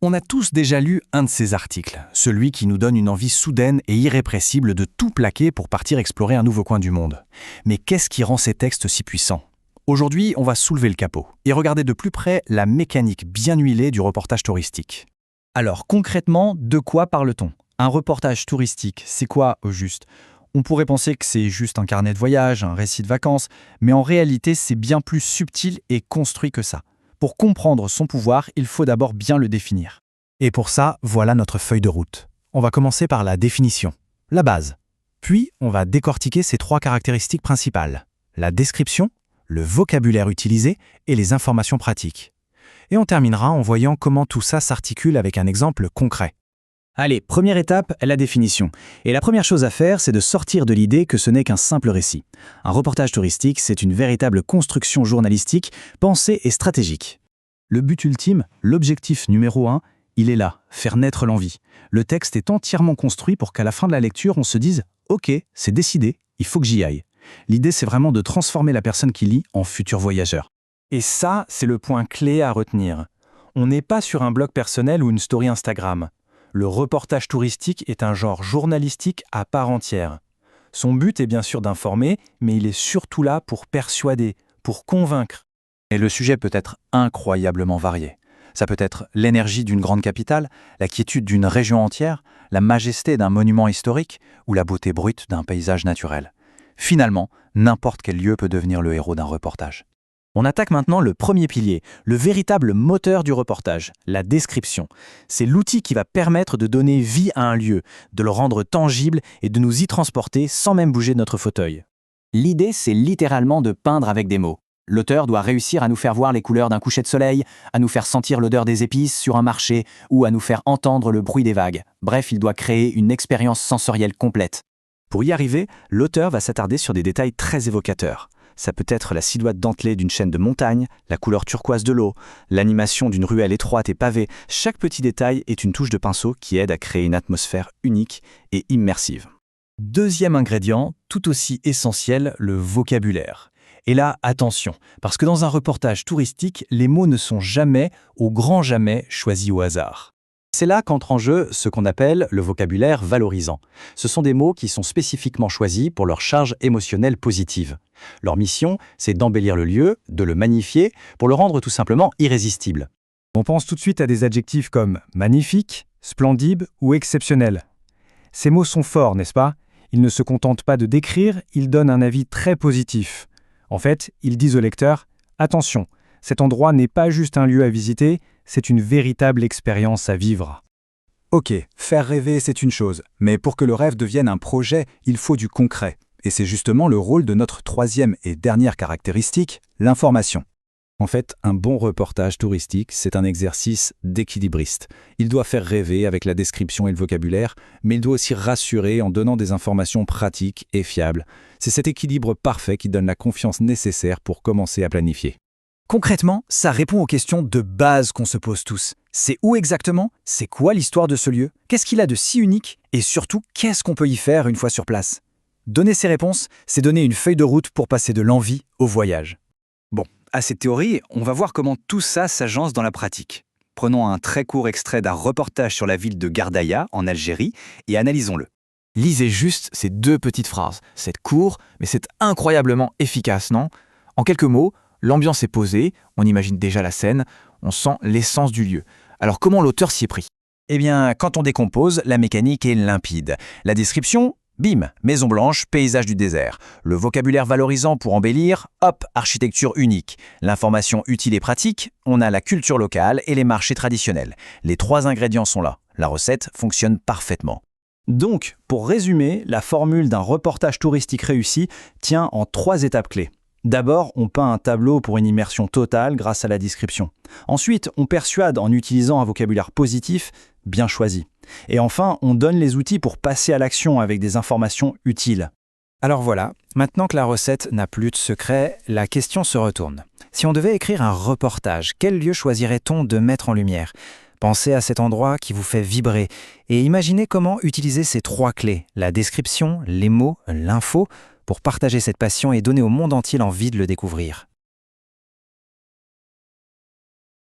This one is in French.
On a tous déjà lu un de ces articles, celui qui nous donne une envie soudaine et irrépressible de tout plaquer pour partir explorer un nouveau coin du monde. Mais qu'est-ce qui rend ces textes si puissants? Aujourd'hui, on va soulever le capot et regarder de plus près la mécanique bien huilée du reportage touristique. Alors concrètement, de quoi parle-t-on? Un reportage touristique, c'est quoi au juste? On pourrait penser que c'est juste un carnet de voyage, un récit de vacances, mais en réalité c'est bien plus subtil et construit que ça. Pour comprendre son pouvoir, il faut d'abord bien le définir. Et pour ça, voilà notre feuille de route. On va commencer par la définition, la base. Puis, on va décortiquer ces trois caractéristiques principales, la description, le vocabulaire utilisé et les informations pratiques. Et on terminera en voyant comment tout ça s'articule avec un exemple concret. Allez, première étape, la définition. Et la première chose à faire, c'est de sortir de l'idée que ce n'est qu'un simple récit. Un reportage touristique, c'est une véritable construction journalistique, pensée et stratégique. Le but ultime, l'objectif numéro 1, il est là, faire naître l'envie. Le texte est entièrement construit pour qu'à la fin de la lecture, on se dise « Ok, c'est décidé, il faut que j'y aille ». L'idée, c'est vraiment de transformer la personne qui lit en futur voyageur. Et ça, c'est le point clé à retenir. On n'est pas sur un blog personnel ou une story Instagram. Le reportage touristique est un genre journalistique à part entière. Son but est bien sûr d'informer, mais il est surtout là pour persuader, pour convaincre. Et le sujet peut être incroyablement varié. Ça peut être l'énergie d'une grande capitale, la quiétude d'une région entière, la majesté d'un monument historique ou la beauté brute d'un paysage naturel. Finalement, n'importe quel lieu peut devenir le héros d'un reportage. On attaque maintenant le premier pilier, le véritable moteur du reportage, la description. C'est l'outil qui va permettre de donner vie à un lieu, de le rendre tangible et de nous y transporter sans même bouger de notre fauteuil. L'idée, c'est littéralement de peindre avec des mots. L'auteur doit réussir à nous faire voir les couleurs d'un coucher de soleil, à nous faire sentir l'odeur des épices sur un marché ou à nous faire entendre le bruit des vagues. Bref, il doit créer une expérience sensorielle complète. Pour y arriver, l'auteur va s'attarder sur des détails très évocateurs. Ça peut être la silhouette dentelée d'une chaîne de montagne, la couleur turquoise de l'eau, l'animation d'une ruelle étroite et pavée. Chaque petit détail est une touche de pinceau qui aide à créer une atmosphère unique et immersive. Deuxième ingrédient, tout aussi essentiel, le vocabulaire. Et là, attention, parce que dans un reportage touristique, les mots ne sont jamais, au grand jamais, choisis au hasard. C'est là qu'entre en jeu ce qu'on appelle le vocabulaire valorisant. Ce sont des mots qui sont spécifiquement choisis pour leur charge émotionnelle positive. Leur mission, c'est d'embellir le lieu, de le magnifier, pour le rendre tout simplement irrésistible. On pense tout de suite à des adjectifs comme magnifique, splendide ou exceptionnel. Ces mots sont forts, n'est-ce pas? Ils ne se contentent pas de décrire, ils donnent un avis très positif. En fait, ils disent au lecteur « Attention, cet endroit n'est pas juste un lieu à visiter, c'est une véritable expérience à vivre. » Ok, faire rêver, c'est une chose, mais pour que le rêve devienne un projet, il faut du concret. Et c'est justement le rôle de notre troisième et dernière caractéristique, l'information. En fait, un bon reportage touristique, c'est un exercice d'équilibriste. Il doit faire rêver avec la description et le vocabulaire, mais il doit aussi rassurer en donnant des informations pratiques et fiables. C'est cet équilibre parfait qui donne la confiance nécessaire pour commencer à planifier. Concrètement, ça répond aux questions de base qu'on se pose tous. C'est où exactement? C'est quoi l'histoire de ce lieu? Qu'est-ce qu'il a de si unique? Et surtout, qu'est-ce qu'on peut y faire une fois sur place? Donner ces réponses, c'est donner une feuille de route pour passer de l'envie au voyage. Bon, à cette théorie, on va voir comment tout ça s'agence dans la pratique. Prenons un très court extrait d'un reportage sur la ville de Gardaïa, en Algérie, et analysons-le. Lisez juste ces deux petites phrases. C'est court, mais c'est incroyablement efficace, non? En quelques mots, l'ambiance est posée, on imagine déjà la scène, on sent l'essence du lieu. Alors comment l'auteur s'y est pris? Eh bien, quand on décompose, la mécanique est limpide. La description, bim, maison blanche, paysage du désert. Le vocabulaire valorisant pour embellir, hop, architecture unique. L'information utile et pratique, on a la culture locale et les marchés traditionnels. Les trois ingrédients sont là. La recette fonctionne parfaitement. Donc, pour résumer, la formule d'un reportage touristique réussi tient en trois étapes clés. D'abord, on peint un tableau pour une immersion totale grâce à la description. Ensuite, on persuade en utilisant un vocabulaire positif, bien choisi. Et enfin, on donne les outils pour passer à l'action avec des informations utiles. Alors voilà, maintenant que la recette n'a plus de secret, la question se retourne. Si on devait écrire un reportage, quel lieu choisirait-on de mettre en lumière? Pensez à cet endroit qui vous fait vibrer et imaginez comment utiliser ces trois clés, la description, les mots, l'info, pour partager cette passion et donner au monde entier l'envie de le découvrir.